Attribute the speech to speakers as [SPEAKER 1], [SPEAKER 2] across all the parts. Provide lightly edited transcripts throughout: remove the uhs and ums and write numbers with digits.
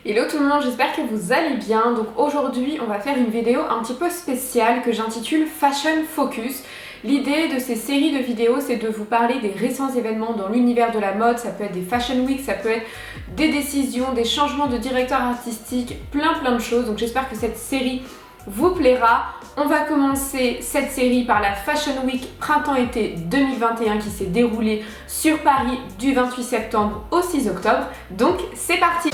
[SPEAKER 1] Hello tout le monde, j'espère que vous allez bien. Donc aujourd'hui on va faire une vidéo un petit peu spéciale que j'intitule Fashion Focus. L'idée de ces séries de vidéos, c'est de vous parler des récents événements dans l'univers de la mode. Ça peut être des Fashion Week, ça peut être des décisions, des changements de directeur artistique, plein de choses. Donc j'espère que cette série vous plaira. On va commencer cette série par la Fashion Week Printemps-été 2021 qui s'est déroulée sur Paris du 28 septembre au 6 octobre. Donc c'est parti!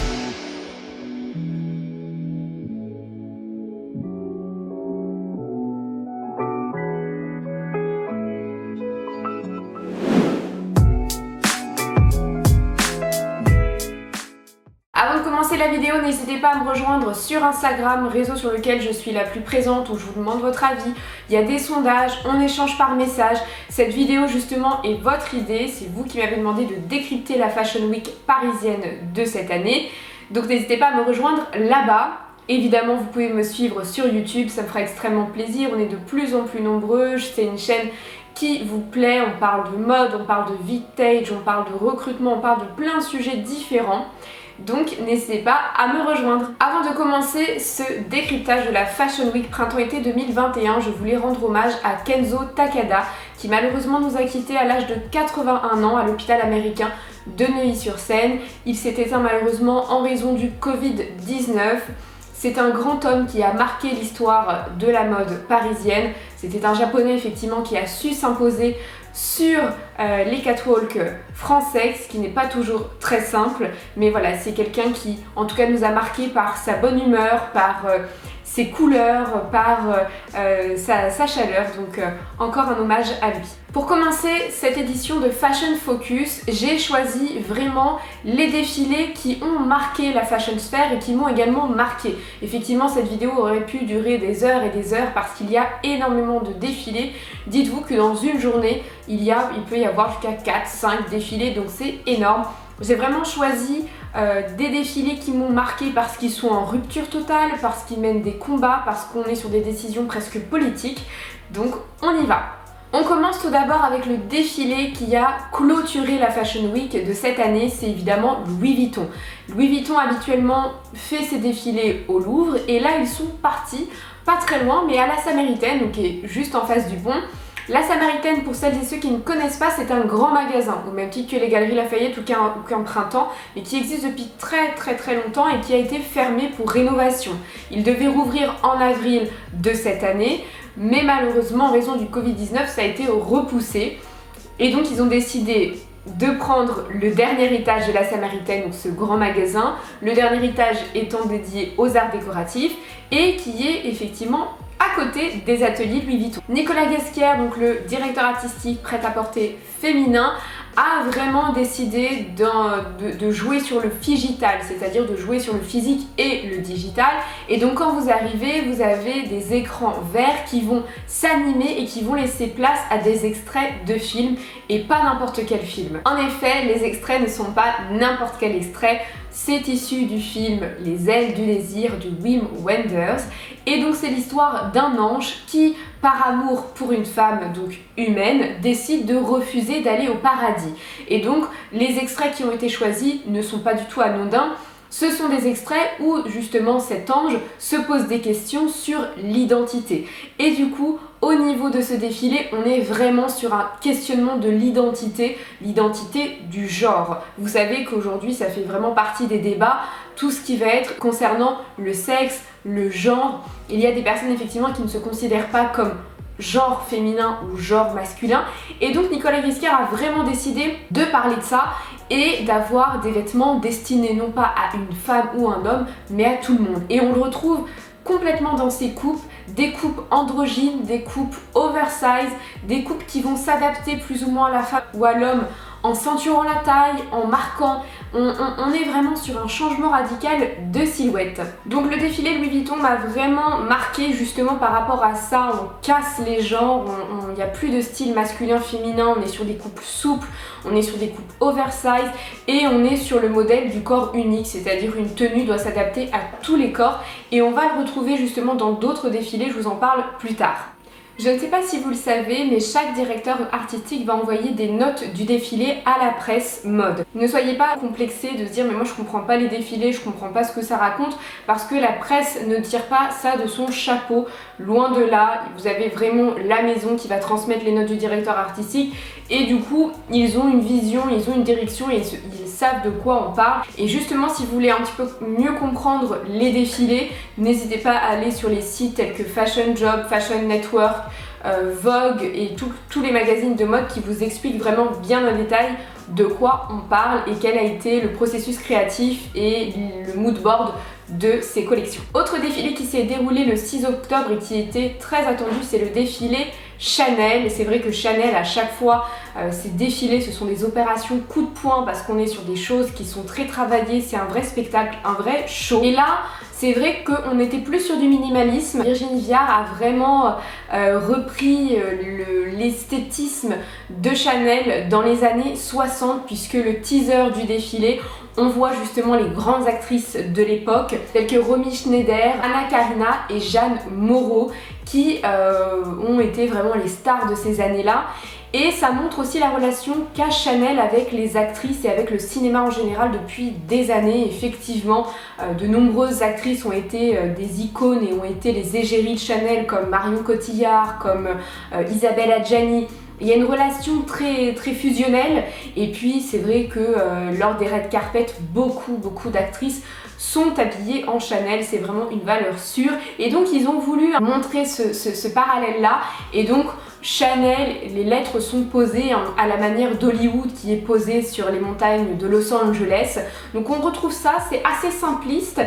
[SPEAKER 1] Avant de commencer la vidéo, n'hésitez pas à me rejoindre sur Instagram, réseau sur lequel je suis la plus présente, où je vous demande votre avis. Il y a des sondages, on échange par message. Cette vidéo justement est votre idée, c'est vous qui m'avez demandé de décrypter la Fashion Week parisienne de cette année. Donc n'hésitez pas à me rejoindre là-bas. Évidemment, vous pouvez me suivre sur YouTube, ça me fera extrêmement plaisir. On est de plus en plus nombreux, c'est une chaîne qui vous plaît. On parle de mode, on parle de vintage, on parle de recrutement, on parle de plein de sujets différents. Donc n'hésitez pas à me rejoindre. Avant de commencer ce décryptage de la Fashion Week Printemps-été 2021, je voulais rendre hommage à Kenzo Takada qui malheureusement nous a quittés à l'âge de 81 ans à l'hôpital américain de Neuilly-sur-Seine. Il s'est éteint malheureusement en raison du Covid-19. C'est un grand homme qui a marqué l'histoire de la mode parisienne. C'était un japonais effectivement qui a su s'imposer sur les catwalks français, ce qui n'est pas toujours très simple, mais voilà, c'est quelqu'un qui en tout cas nous a marqué par sa bonne humeur, par ses couleurs, par sa chaleur, donc encore un hommage à lui. Pour commencer cette édition de Fashion Focus, j'ai choisi vraiment les défilés qui ont marqué la fashion sphère et qui m'ont également marqué. Effectivement, cette vidéo aurait pu durer des heures et des heures parce qu'il y a énormément de défilés. Dites-vous que dans une journée, il peut y avoir jusqu'à 4-5 défilés, donc c'est énorme. J'ai vraiment choisi des défilés qui m'ont marqué parce qu'ils sont en rupture totale, parce qu'ils mènent des combats, parce qu'on est sur des décisions presque politiques. Donc on y va. On commence tout d'abord avec le défilé qui a clôturé la Fashion Week de cette année, c'est évidemment Louis Vuitton. Louis Vuitton habituellement fait ses défilés au Louvre et là ils sont partis, pas très loin, mais à la Samaritaine, donc qui est juste en face du pont. La Samaritaine, pour celles et ceux qui ne connaissent pas, c'est un grand magasin, au même titre que les Galeries Lafayette ou qu'un Printemps, mais qui existe depuis très longtemps et qui a été fermé pour rénovation. Il devait rouvrir en avril de cette année, mais malheureusement, en raison du Covid-19, ça a été repoussé. Et donc, ils ont décidé de prendre le dernier étage de la Samaritaine, donc ce grand magasin, le dernier étage étant dédié aux arts décoratifs, et qui est effectivement à côté des ateliers Louis Vuitton. Nicolas Ghesquière, donc le directeur artistique prêt-à-porter féminin, a vraiment décidé de jouer sur le phygital, c'est-à-dire de jouer sur le physique et le digital. Et donc quand vous arrivez, vous avez des écrans verts qui vont s'animer et qui vont laisser place à des extraits de films et pas n'importe quel film. En effet, les extraits ne sont pas n'importe quel extrait. C'est issu du film Les ailes du désir de Wim Wenders et donc c'est l'histoire d'un ange qui, par amour pour une femme donc humaine, décide de refuser d'aller au paradis. Et donc les extraits qui ont été choisis ne sont pas du tout anodins. Ce sont des extraits où justement cet ange se pose des questions sur l'identité. Et du coup, au niveau de ce défilé, on est vraiment sur un questionnement de l'identité du genre. Vous savez qu'aujourd'hui, ça fait vraiment partie des débats, tout ce qui va être concernant le sexe, le genre. Il y a des personnes effectivement qui ne se considèrent pas comme genre féminin ou genre masculin, et donc Nicolas Ghesquière a vraiment décidé de parler de ça et d'avoir des vêtements destinés non pas à une femme ou un homme mais à tout le monde. Et on le retrouve complètement dans ses coupes, des coupes androgynes, des coupes oversize, des coupes qui vont s'adapter plus ou moins à la femme ou à l'homme en ceinturant la taille, en marquant. On est vraiment sur un changement radical de silhouette. Donc le défilé Louis Vuitton m'a vraiment marqué justement par rapport à ça. On casse les genres, il n'y a plus de style masculin-féminin, on est sur des coupes souples, on est sur des coupes oversize et on est sur le modèle du corps unique, c'est-à-dire une tenue doit s'adapter à tous les corps et on va le retrouver justement dans d'autres défilés, je vous en parle plus tard. Je ne sais pas si vous le savez, mais chaque directeur artistique va envoyer des notes du défilé à la presse mode. Ne soyez pas complexés de se dire mais moi je comprends pas les défilés, je comprends pas ce que ça raconte, parce que la presse ne tire pas ça de son chapeau, loin de là. Vous avez vraiment la maison qui va transmettre les notes du directeur artistique et du coup ils ont une vision, ils ont une direction et ils savent de quoi on parle. Et justement, si vous voulez un petit peu mieux comprendre les défilés, n'hésitez pas à aller sur les sites tels que Fashion Job, Fashion Network, Vogue et tous les magazines de mode qui vous expliquent vraiment bien en détail de quoi on parle et quel a été le processus créatif et le mood board de ces collections. Autre défilé qui s'est déroulé le 6 octobre et qui était très attendu, c'est le défilé Chanel. Et c'est vrai que Chanel, à chaque fois, ces défilés, ce sont des opérations coup de poing parce qu'on est sur des choses qui sont très travaillées, c'est un vrai spectacle, un vrai show. Et là, c'est vrai qu'on était plus sur du minimalisme. Virginie Viard a vraiment repris l'esthétisme de Chanel dans les années 60, puisque le teaser du défilé, on voit justement les grandes actrices de l'époque, telles que Romy Schneider, Anna Karina et Jeanne Moreau, qui ont été vraiment les stars de ces années-là. Et ça montre aussi la relation qu'a Chanel avec les actrices et avec le cinéma en général depuis des années. Effectivement, de nombreuses actrices ont été des icônes et ont été les égéries de Chanel, comme Marion Cotillard, comme Isabelle Adjani. Il y a une relation très fusionnelle, et puis c'est vrai que lors des red carpet, beaucoup d'actrices sont habillées en Chanel, c'est vraiment une valeur sûre. Et donc ils ont voulu montrer ce parallèle-là, et donc Chanel, les lettres sont posées à la manière d'Hollywood qui est posée sur les montagnes de Los Angeles. Donc on retrouve ça, c'est assez simpliste,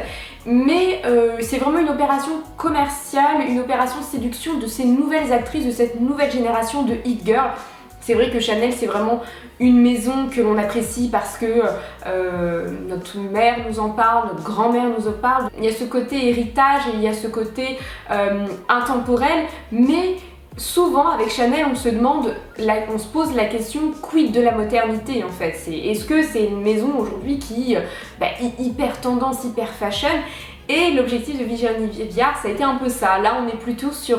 [SPEAKER 1] mais c'est vraiment une opération commerciale, une opération séduction de ces nouvelles actrices, de cette nouvelle génération de hit girl. C'est vrai que Chanel, c'est vraiment une maison que l'on apprécie parce que notre mère nous en parle, notre grand-mère nous en parle. Il y a ce côté héritage et il y a ce côté intemporel, mais souvent avec Chanel on se pose la question quid de la modernité en fait. Est-ce que c'est une maison aujourd'hui qui est hyper tendance, hyper fashion? Et l'objectif de Virginie Viard, ça a été un peu ça. Là on est plutôt sur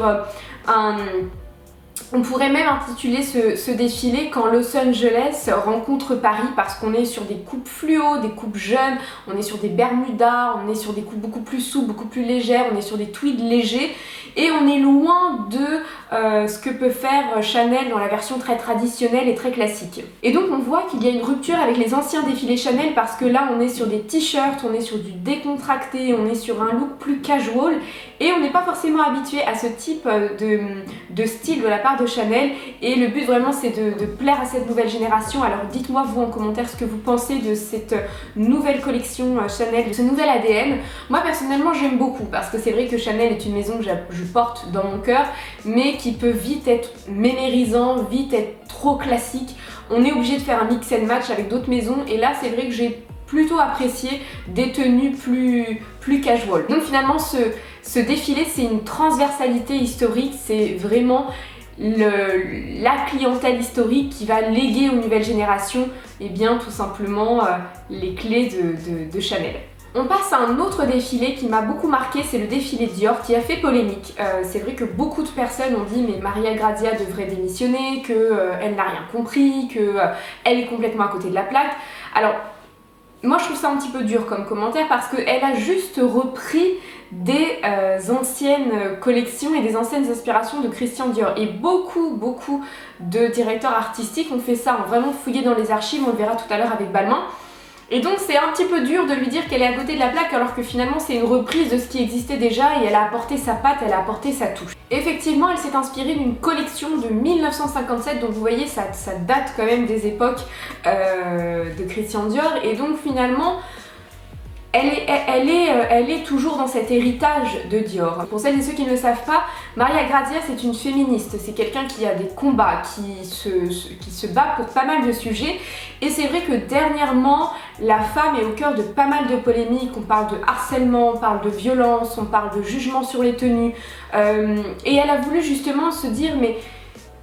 [SPEAKER 1] on pourrait même intituler ce défilé quand Los Angeles rencontre Paris, parce qu'on est sur des coupes fluo, des coupes jeunes, on est sur des bermudas, on est sur des coupes beaucoup plus souples, beaucoup plus légères, on est sur des tweeds légers et on est loin de ce que peut faire Chanel dans la version très traditionnelle et très classique. Et donc on voit qu'il y a une rupture avec les anciens défilés Chanel, parce que là on est sur des t-shirts, on est sur du décontracté, on est sur un look plus casual et on n'est pas forcément habitué à ce type de style de la part de Chanel, et le but vraiment c'est de plaire à cette nouvelle génération. Alors dites-moi vous en commentaire ce que vous pensez de cette nouvelle collection Chanel, de ce nouvel ADN. Moi personnellement j'aime beaucoup, parce que c'est vrai que Chanel est une maison que je porte dans mon cœur, mais qui peut vite être mémérisant, vite être trop classique. On est obligé de faire un mix and match avec d'autres maisons, et là c'est vrai que j'ai plutôt apprécié des tenues plus casual. Donc finalement ce défilé, c'est une transversalité historique, c'est vraiment la clientèle historique qui va léguer aux nouvelles générations tout simplement les clés de Chanel. On passe à un autre défilé qui m'a beaucoup marqué, c'est le défilé Dior, qui a fait polémique. C'est vrai que beaucoup de personnes ont dit mais Maria Grazia devrait démissionner, qu'elle n'a rien compris, qu'elle est complètement à côté de la plaque. Alors moi je trouve ça un petit peu dur comme commentaire, parce qu'elle a juste repris des anciennes collections et des anciennes inspirations de Christian Dior, et beaucoup de directeurs artistiques ont fait ça, ont vraiment fouillé dans les archives, on le verra tout à l'heure avec Balmain. Et donc c'est un petit peu dur de lui dire qu'elle est à côté de la plaque, alors que finalement c'est une reprise de ce qui existait déjà, et elle a apporté sa patte, elle a apporté sa touche. Effectivement, elle s'est inspirée d'une collection de 1957, donc vous voyez ça date quand même des époques de Christian Dior, et donc finalement elle est toujours dans cet héritage de Dior. Pour celles et ceux qui ne le savent pas, Maria Grazia c'est une féministe, c'est quelqu'un qui a des combats, qui se bat pour pas mal de sujets, et c'est vrai que dernièrement la femme est au cœur de pas mal de polémiques. On parle de harcèlement, on parle de violence, on parle de jugement sur les tenues, et elle a voulu justement se dire mais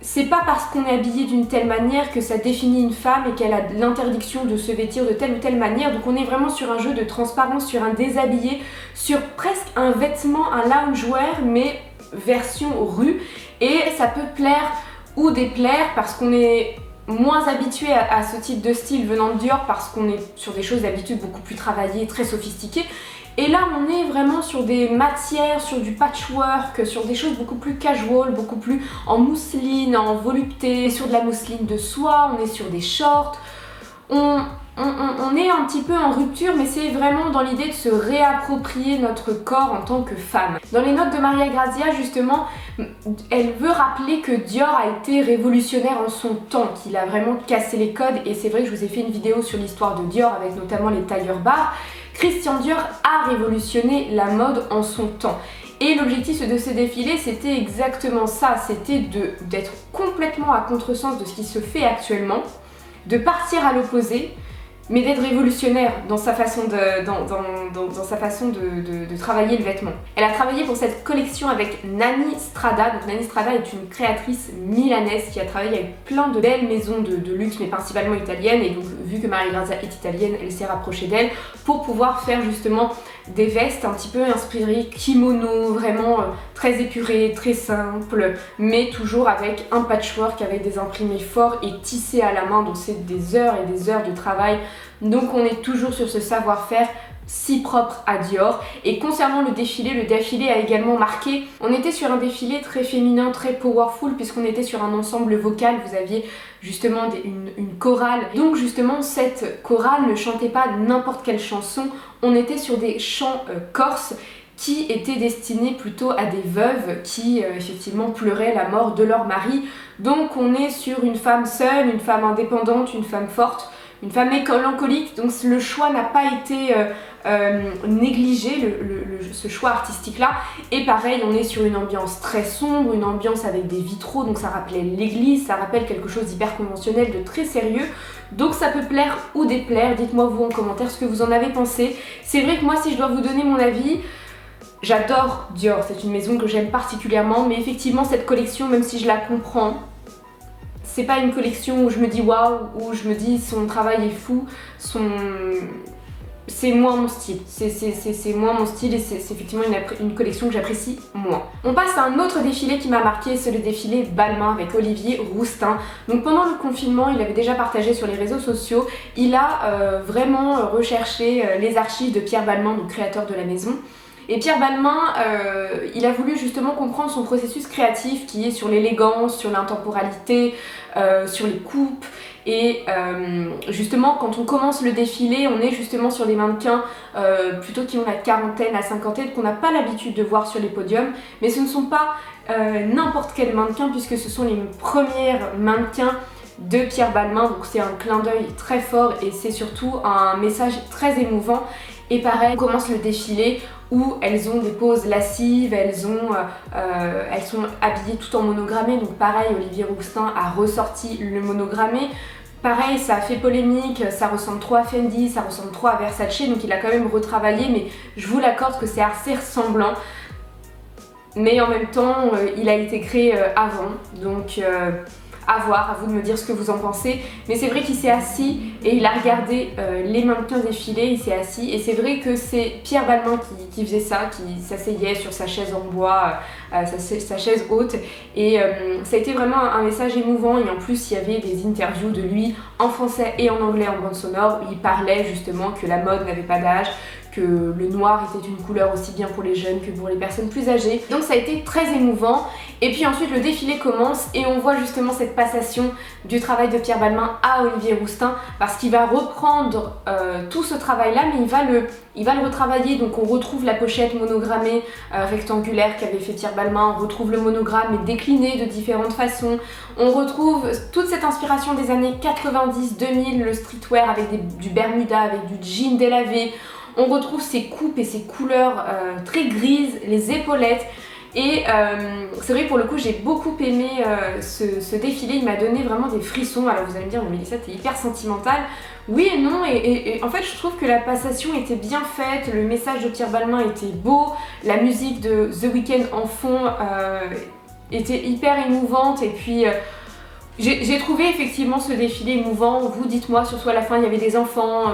[SPEAKER 1] c'est pas parce qu'on est habillé d'une telle manière que ça définit une femme et qu'elle a l'interdiction de se vêtir de telle ou telle manière. Donc on est vraiment sur un jeu de transparence, sur un déshabillé, sur presque un vêtement, un loungewear, mais version rue. et ça peut plaire ou déplaire parce qu'on est moins habitué à ce type de style venant de Dior parce qu'on est sur des choses d'habitude beaucoup plus travaillées, très sophistiquées. Et là on est vraiment sur des matières, sur du patchwork, sur des choses beaucoup plus casual, beaucoup plus en mousseline, en volupté, sur de la mousseline de soie, on est sur des shorts. On est un petit peu en rupture, mais c'est vraiment dans l'idée de se réapproprier notre corps en tant que femme. Dans les notes de Maria Grazia, justement, elle veut rappeler que Dior a été révolutionnaire en son temps, qu'il a vraiment cassé les codes, et c'est vrai que je vous ai fait une vidéo sur l'histoire de Dior avec notamment les tailleurs bars. Christian Dior a révolutionné la mode en son temps. Et l'objectif de ce défilé, c'était exactement ça, c'était d'être complètement à contresens de ce qui se fait actuellement, de partir à l'opposé, mais d'être révolutionnaire dans sa façon dans sa façon de travailler le vêtement. Elle a travaillé pour cette collection avec Nani Strada. Donc Nani Strada est une créatrice milanaise qui a travaillé avec plein de belles maisons de luxe, mais principalement italiennes, et donc vu que Maria Grazia est italienne, elle s'est rapprochée d'elle pour pouvoir faire justement des vestes un petit peu inspirées kimono, vraiment très épurées, très simples, mais toujours avec un patchwork, avec des imprimés forts et tissés à la main, donc c'est des heures et des heures de travail. Donc on est toujours sur ce savoir-faire si propre à Dior. Et concernant le défilé a également marqué, on était sur un défilé très féminin, très powerful, puisqu'on était sur un ensemble vocal. Vous aviez justement une chorale, donc justement cette chorale ne chantait pas n'importe quelle chanson, on était sur des chants corses qui étaient destinés plutôt à des veuves qui effectivement pleuraient la mort de leur mari. Donc on est sur une femme seule, une femme indépendante, une femme forte, une femme mélancolique, donc le choix n'a pas été négligé, ce choix artistique là. Et pareil, on est sur une ambiance très sombre, une ambiance avec des vitraux, donc ça rappelait l'église, ça rappelle quelque chose d'hyper conventionnel, de très sérieux. Donc ça peut plaire ou déplaire, dites-moi vous en commentaire ce que vous en avez pensé. C'est vrai que moi, si je dois vous donner mon avis, j'adore Dior, c'est une maison que j'aime particulièrement, mais effectivement cette collection, même si je la comprends, c'est pas une collection où je me dis waouh, où je me dis son travail est fou, c'est moins mon style, c'est moins mon style, et c'est effectivement une collection que j'apprécie moins. On passe à un autre défilé qui m'a marqué, c'est le défilé Balmain avec Olivier Rousteing. Donc pendant le confinement, il avait déjà partagé sur les réseaux sociaux, il a vraiment recherché les archives de Pierre Balmain, donc créateur de la maison. Et Pierre Balmain, il a voulu justement comprendre son processus créatif qui est sur l'élégance, sur l'intemporalité, sur les coupes. Et justement, quand on commence le défilé, on est justement sur des mannequins plutôt qui ont la quarantaine, la cinquantaine, qu'on n'a pas l'habitude de voir sur les podiums. Mais ce ne sont pas n'importe quel mannequin, puisque ce sont les premiers mannequins de Pierre Balmain. Donc c'est un clin d'œil très fort et c'est surtout un message très émouvant. Et pareil, on commence le défilé où elles ont des poses lascives, elles sont habillées tout en monogrammé, donc pareil, Olivier Rousteing a ressorti le monogrammé. Pareil, ça a fait polémique, ça ressemble trop à Fendi, ça ressemble trop à Versace, donc il a quand même retravaillé, mais je vous l'accorde que c'est assez ressemblant. Mais en même temps, il a été créé avant, donc à voir, à vous de me dire ce que vous en pensez. Mais c'est vrai qu'il s'est assis et il a regardé les mannequins défiler, il s'est assis. Et c'est vrai que c'est Pierre Balmain qui faisait ça, qui s'asseyait sur sa chaise en bois, sa chaise haute. Et ça a été vraiment un message émouvant. Et en plus, il y avait des interviews de lui en français et en anglais en bande sonore où il parlait justement que la mode n'avait pas d'âge, que le noir était une couleur aussi bien pour les jeunes que pour les personnes plus âgées. Donc ça a été très émouvant. Et puis ensuite le défilé commence et on voit justement cette passation du travail de Pierre Balmain à Olivier Rousteing, parce qu'il va reprendre tout ce travail là, mais il va le retravailler. Donc on retrouve la pochette monogrammée rectangulaire qu'avait fait Pierre Balmain, on retrouve le monogramme mais décliné de différentes façons, on retrouve toute cette inspiration des années 90-2000, le streetwear avec du bermuda, avec du jean délavé. On retrouve ces coupes et ces couleurs très grises, les épaulettes. Et c'est vrai, pour le coup, j'ai beaucoup aimé ce défilé, il m'a donné vraiment des frissons. Alors vous allez me dire, mais Mélissa, t'es hyper sentimentale. Oui et non, et en fait je trouve que la passation était bien faite, le message de Pierre Balmain était beau, la musique de The Weeknd en fond était hyper émouvante, et puis j'ai trouvé effectivement ce défilé émouvant. Vous dites-moi, surtout à la fin, il y avait des enfants.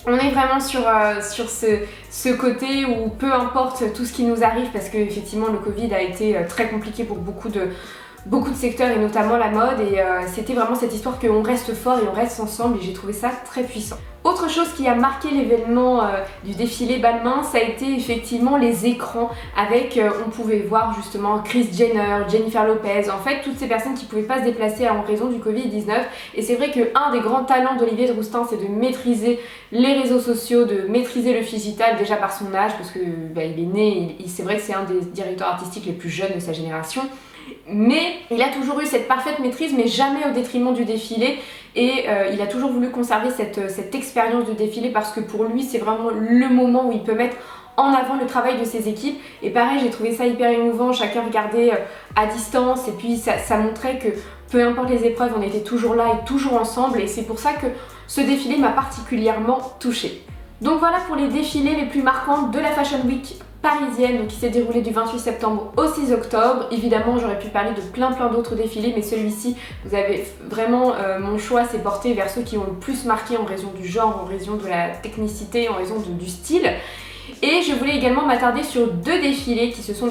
[SPEAKER 1] On est vraiment sur ce côté où peu importe tout ce qui nous arrive, parce que effectivement le Covid a été très compliqué pour beaucoup de secteurs et notamment la mode, et c'était vraiment cette histoire qu'on reste fort et on reste ensemble, et j'ai trouvé ça très puissant. Autre chose qui a marqué l'événement du défilé Balmain, ça a été effectivement les écrans avec, on pouvait voir justement Kris Jenner, Jennifer Lopez, en fait toutes ces personnes qui ne pouvaient pas se déplacer en raison du Covid-19. Et c'est vrai qu'un des grands talents d'Olivier de Rousteing, c'est de maîtriser les réseaux sociaux, de maîtriser le digital déjà par son âge, parce que il est né, c'est vrai que c'est un des directeurs artistiques les plus jeunes de sa génération. Mais il a toujours eu cette parfaite maîtrise, mais jamais au détriment du défilé, et il a toujours voulu conserver cette expérience du défilé, parce que pour lui c'est vraiment le moment où il peut mettre en avant le travail de ses équipes. Et pareil, j'ai trouvé ça hyper émouvant, chacun regardait à distance, et puis ça montrait que peu importe les épreuves, on était toujours là et toujours ensemble, et c'est pour ça que ce défilé m'a particulièrement touchée. Donc voilà pour les défilés les plus marquants de la Fashion Week parisienne, donc qui s'est déroulée du 28 septembre au 6 octobre. Évidemment, j'aurais pu parler de plein d'autres défilés, mais celui-ci, vous avez vraiment, mon choix s'est porté vers ceux qui ont le plus marqué en raison du genre, en raison de la technicité, en raison du style. Et je voulais également m'attarder sur deux défilés qui se sont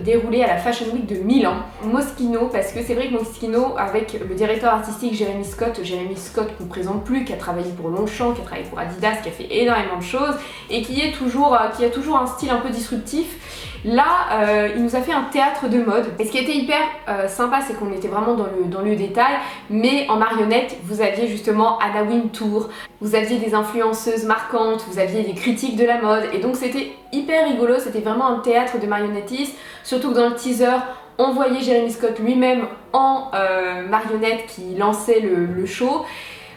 [SPEAKER 1] déroulés à la Fashion Week de Milan. Moschino, parce que c'est vrai que Moschino, avec le directeur artistique Jérémy Scott qu'on ne présente plus, qui a travaillé pour Longchamp, qui a travaillé pour Adidas, qui a fait énormément de choses et qui a toujours un style un peu disruptif. Là, il nous a fait un théâtre de mode. Et ce qui était hyper sympa, c'est qu'on était vraiment dans le détail, mais en marionnette, vous aviez justement Anna Wintour, vous aviez des influenceuses marquantes, vous aviez des critiques de la mode, et donc c'était hyper rigolo, c'était vraiment un théâtre de marionnettistes, surtout que dans le teaser, on voyait Jérémy Scott lui-même en marionnette qui lançait le show.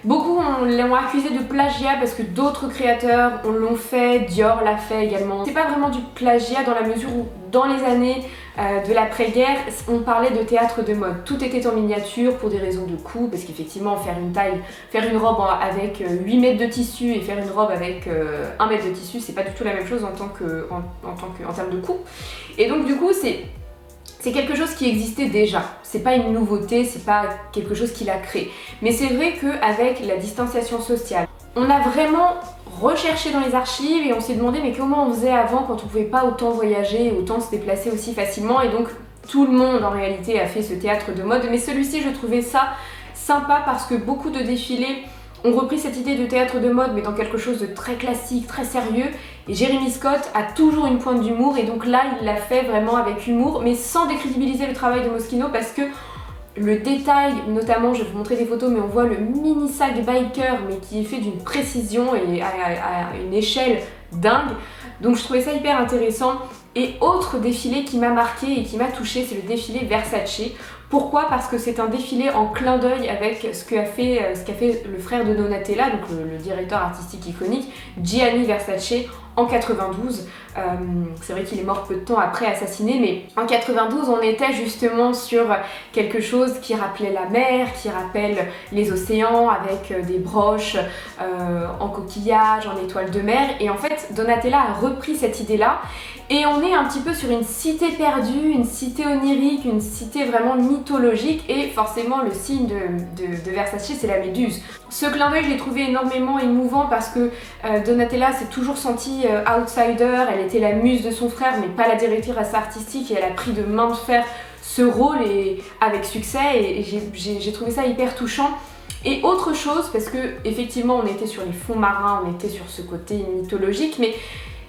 [SPEAKER 1] Beaucoup l'ont accusé de plagiat parce que d'autres créateurs l'ont fait, Dior l'a fait également. C'est pas vraiment du plagiat dans la mesure où dans les années de l'après-guerre, on parlait de théâtre de mode. Tout était en miniature pour des raisons de coût, parce qu'effectivement faire une robe avec 8 mètres de tissu et faire une robe avec 1 mètre de tissu, c'est pas du tout la même chose en termes de coût. Et donc du coup c'est quelque chose qui existait déjà, c'est pas une nouveauté, c'est pas quelque chose qu'il a créé. Mais c'est vrai qu'avec la distanciation sociale, on a vraiment recherché dans les archives et on s'est demandé mais comment on faisait avant quand on pouvait pas autant voyager, autant se déplacer aussi facilement, et donc tout le monde en réalité a fait ce théâtre de mode. Mais celui-ci, je trouvais ça sympa parce que beaucoup de défilés ont repris cette idée de théâtre de mode mais dans quelque chose de très classique, très sérieux, et Jérémy Scott a toujours une pointe d'humour, et donc là il l'a fait vraiment avec humour mais sans décrédibiliser le travail de Moschino, parce que le détail, notamment je vais vous montrer des photos, mais on voit le mini sac biker mais qui est fait d'une précision et à une échelle dingue, donc je trouvais ça hyper intéressant. Et autre défilé qui m'a marqué et qui m'a touchée, c'est le défilé Versace. Pourquoi? Parce que c'est un défilé en clin d'œil avec ce qu'a fait le frère de Donatella, donc le directeur artistique iconique, Gianni Versace, en 92. C'est vrai qu'il est mort peu de temps après, assassiné, mais en 92 on était justement sur quelque chose qui rappelait la mer, qui rappelle les océans, avec des broches en coquillage, en étoiles de mer. Et en fait Donatella a repris cette idée là, et on est un petit peu sur une cité perdue, une cité onirique, une cité vraiment mythologique, et forcément le signe de Versace, c'est la méduse. Ce clin d'œil, je l'ai trouvé énormément émouvant parce que Donatella s'est toujours sentie outsider, elle était la muse de son frère mais pas la directrice artistique, et elle a pris de main de fer ce rôle et avec succès, et j'ai trouvé ça hyper touchant. Et autre chose, parce que effectivement on était sur les fonds marins, on était sur ce côté mythologique, mais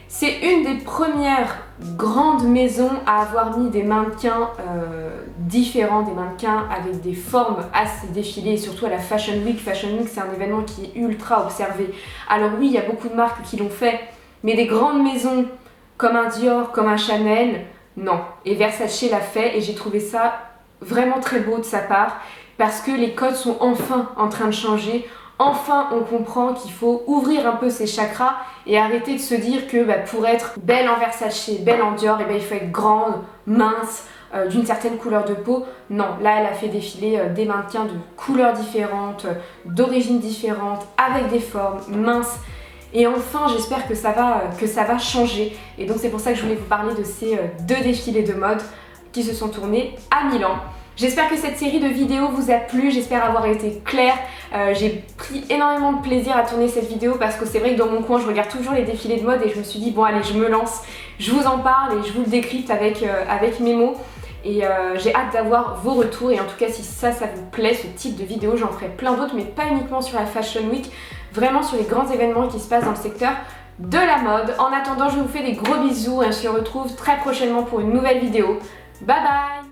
[SPEAKER 1] c'est une des premières grandes maisons à avoir mis des mannequins différents, des mannequins avec des formes à ces défilés, et surtout à la Fashion Week. Fashion Week, c'est un événement qui est ultra observé. Alors oui, il y a beaucoup de marques qui l'ont fait, mais des grandes maisons comme un Dior, comme un Chanel, non. Et Versace l'a fait, et j'ai trouvé ça vraiment très beau de sa part, parce que les codes sont enfin en train de changer. Enfin, on comprend qu'il faut ouvrir un peu ses chakras et arrêter de se dire que pour être belle en Versace, belle en Dior, il faut être grande, mince, d'une certaine couleur de peau. Non, là elle a fait défiler des mannequins de couleurs différentes, d'origines différentes, avec des formes minces. Et enfin, j'espère que ça va changer. Et donc c'est pour ça que je voulais vous parler de ces deux défilés de mode qui se sont tournés à Milan. J'espère que cette série de vidéos vous a plu, j'espère avoir été claire. J'ai pris énormément de plaisir à tourner cette vidéo parce que c'est vrai que dans mon coin je regarde toujours les défilés de mode et je me suis dit bon allez je me lance, je vous en parle et je vous le décrypte avec mes mots. Et j'ai hâte d'avoir vos retours et en tout cas si ça vous plaît, ce type de vidéo, j'en ferai plein d'autres mais pas uniquement sur la Fashion Week, vraiment sur les grands événements qui se passent dans le secteur de la mode. En attendant, je vous fais des gros bisous et on se retrouve très prochainement pour une nouvelle vidéo. Bye bye!